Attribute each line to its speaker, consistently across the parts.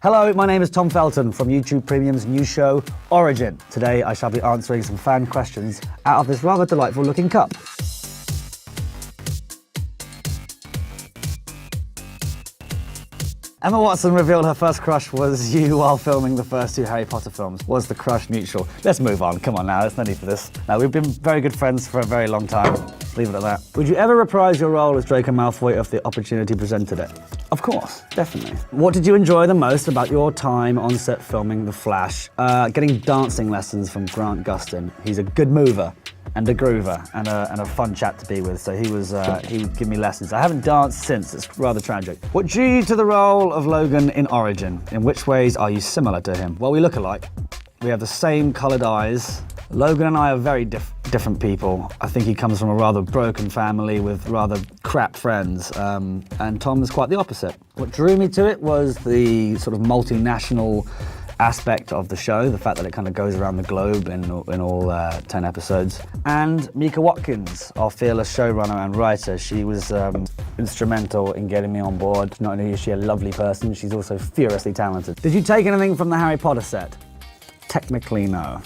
Speaker 1: Hello, my name is Tom Felton from YouTube Premium's new show, Origin. Today I shall be answering some fan questions out of this rather delightful looking cup. Emma Watson revealed her first crush was you while filming the first two Harry Potter films. Was the crush mutual? Let's move on, come on now, there's no need for this. Now, we've been very good friends for a very long time. Leave it at that. Would you ever reprise your role as Draco Malfoy if the opportunity presented it? Of course, definitely. What did you enjoy the most about your time on set filming The Flash? Getting dancing lessons from Grant Gustin. He's a good mover and a groover and a fun chap to be with, so he would give me lessons. I haven't danced since, it's rather tragic. What drew you to the role of Logan in Origin? In which ways are you similar to him? Well, we look alike. We have the same coloured eyes. Logan and I are very different people. I think he comes from a rather broken family with rather crap friends, and Tom is quite the opposite. What drew me to it was the sort of multinational aspect of the show, the fact that it kind of goes around the globe in all 10 episodes. And Mika Watkins, our fearless showrunner and writer, she was instrumental in getting me on board. Not only is she a lovely person, she's also furiously talented. Did you take anything from the Harry Potter set? Technically, no.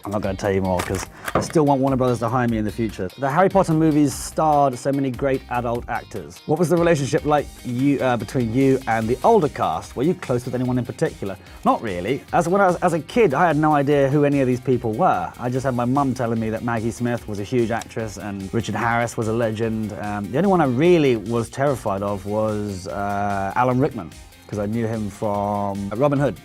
Speaker 1: I'm not going to tell you more because I still want Warner Brothers to hire me in the future. The Harry Potter movies starred so many great adult actors. What was the relationship like between you and the older cast? Were you close with anyone in particular? Not really. As a kid, I had no idea who any of these people were. I just had my mum telling me that Maggie Smith was a huge actress and Richard Harris was a legend. The only one I really was terrified of was Alan Rickman, because I knew him from Robin Hood.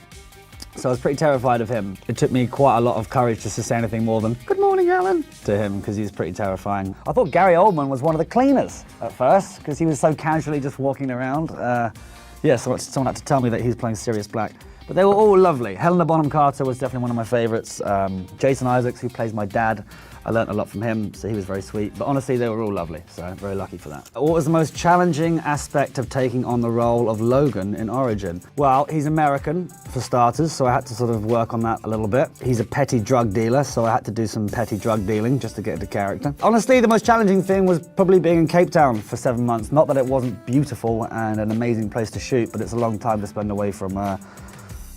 Speaker 1: So I was pretty terrified of him. It took me quite a lot of courage just to say anything more than, "Good morning, Alan," to him, because he's pretty terrifying. I thought Gary Oldman was one of the cleaners at first, because he was so casually just walking around. Someone had to tell me that he was playing Sirius Black. But they were all lovely. Helena Bonham Carter was definitely one of my favorites. Jason Isaacs, who plays my dad, I learnt a lot from him, so he was very sweet. But honestly, they were all lovely, so I'm very lucky for that. What was the most challenging aspect of taking on the role of Logan in Origin? Well, he's American, for starters, so I had to sort of work on that a little bit. He's a petty drug dealer, so I had to do some petty drug dealing just to get into character. Honestly, the most challenging thing was probably being in Cape Town for 7 months. Not that it wasn't beautiful and an amazing place to shoot, but it's a long time to spend away from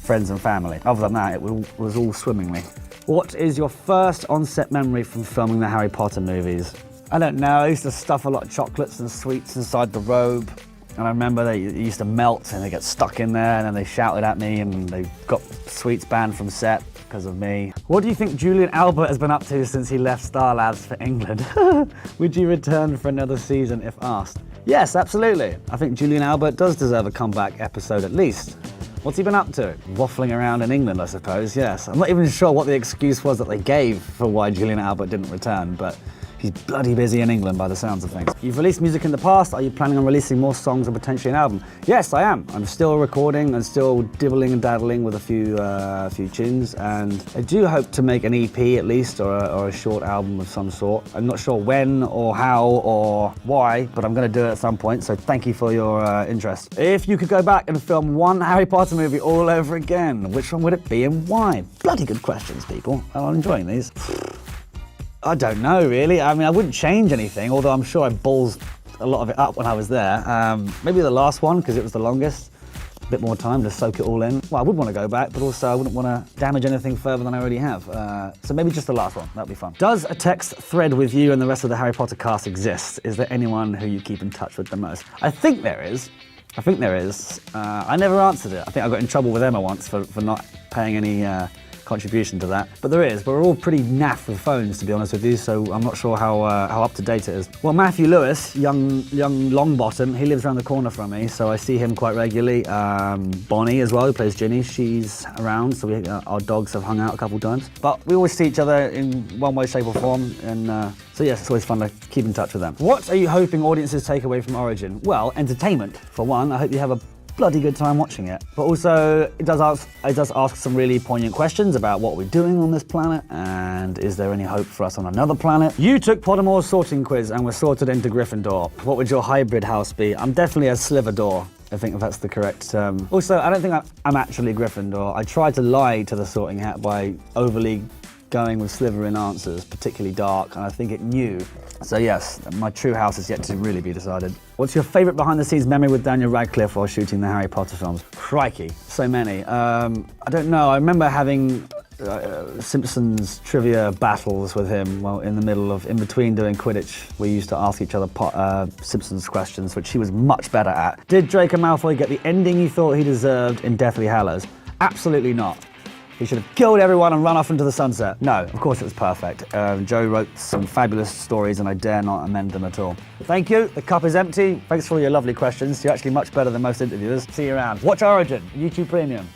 Speaker 1: friends and family. Other than that, it was all swimmingly. What is your first on-set memory from filming the Harry Potter movies? I don't know, I used to stuff a lot of chocolates and sweets inside the robe. And I remember they used to melt and they get stuck in there, and then they shouted at me and they got sweets banned from set because of me. What do you think Julian Albert has been up to since he left Star Labs for England? Would you return for another season if asked? Yes, absolutely. I think Julian Albert does deserve a comeback episode at least. What's he been up to? Waffling around in England, I suppose, yes. I'm not even sure what the excuse was that they gave for why Julian Albert didn't return, but he's bloody busy in England by the sounds of things. You've released music in the past. Are you planning on releasing more songs and potentially an album? Yes, I am. I'm still recording and still dibbling and daddling with a few tunes, and I do hope to make an EP at least, or a short album of some sort. I'm not sure when or how or why, but I'm going to do it at some point, so thank you for your interest. If you could go back and film one Harry Potter movie all over again, which one would it be and why? Bloody good questions, people. I'm enjoying these. I don't know, really. I mean, I wouldn't change anything, although I'm sure I ballsed a lot of it up when I was there. Maybe the last one, because it was the longest. A bit more time to soak it all in. Well, I would want to go back, but also I wouldn't want to damage anything further than I already have. So maybe just the last one, that'd be fun. Does a text thread with you and the rest of the Harry Potter cast exist? Is there anyone who you keep in touch with the most? I think there is. I never answered it. I think I got in trouble with Emma once for not paying any contribution to that. But there is. We're all pretty naff with phones, to be honest with you, so I'm not sure how up-to-date it is. Well, Matthew Lewis, young Longbottom, he lives around the corner from me, so I see him quite regularly. Bonnie as well, who plays Ginny, she's around, so our dogs have hung out a couple times. But we always see each other in one way, shape or form, and so yes, it's always fun to keep in touch with them. What are you hoping audiences take away from Origin? Well, entertainment, for one. I hope you have a bloody good time watching it. But also, it does ask some really poignant questions about what we're doing on this planet, and is there any hope for us on another planet? You took Pottermore's sorting quiz and were sorted into Gryffindor. What would your hybrid house be? I'm definitely a Sliverdor. I think that's the correct term. Also, I don't think I'm actually Gryffindor. I tried to lie to the sorting hat by overly going with slithering answers, particularly dark, and I think it knew. So yes, my true house is yet to really be decided. What's your favourite behind-the-scenes memory with Daniel Radcliffe while shooting the Harry Potter films? Crikey, so many. I don't know, I remember having Simpsons trivia battles with him while in between doing Quidditch. We used to ask each other Simpsons questions, which he was much better at. Did Draco Malfoy get the ending he thought he deserved in Deathly Hallows? Absolutely not. He should have killed everyone and run off into the sunset. No, of course it was perfect. Joe wrote some fabulous stories and I dare not amend them at all. Thank you, the cup is empty. Thanks for all your lovely questions. You're actually much better than most interviewers. See you around. Watch Origin, YouTube Premium.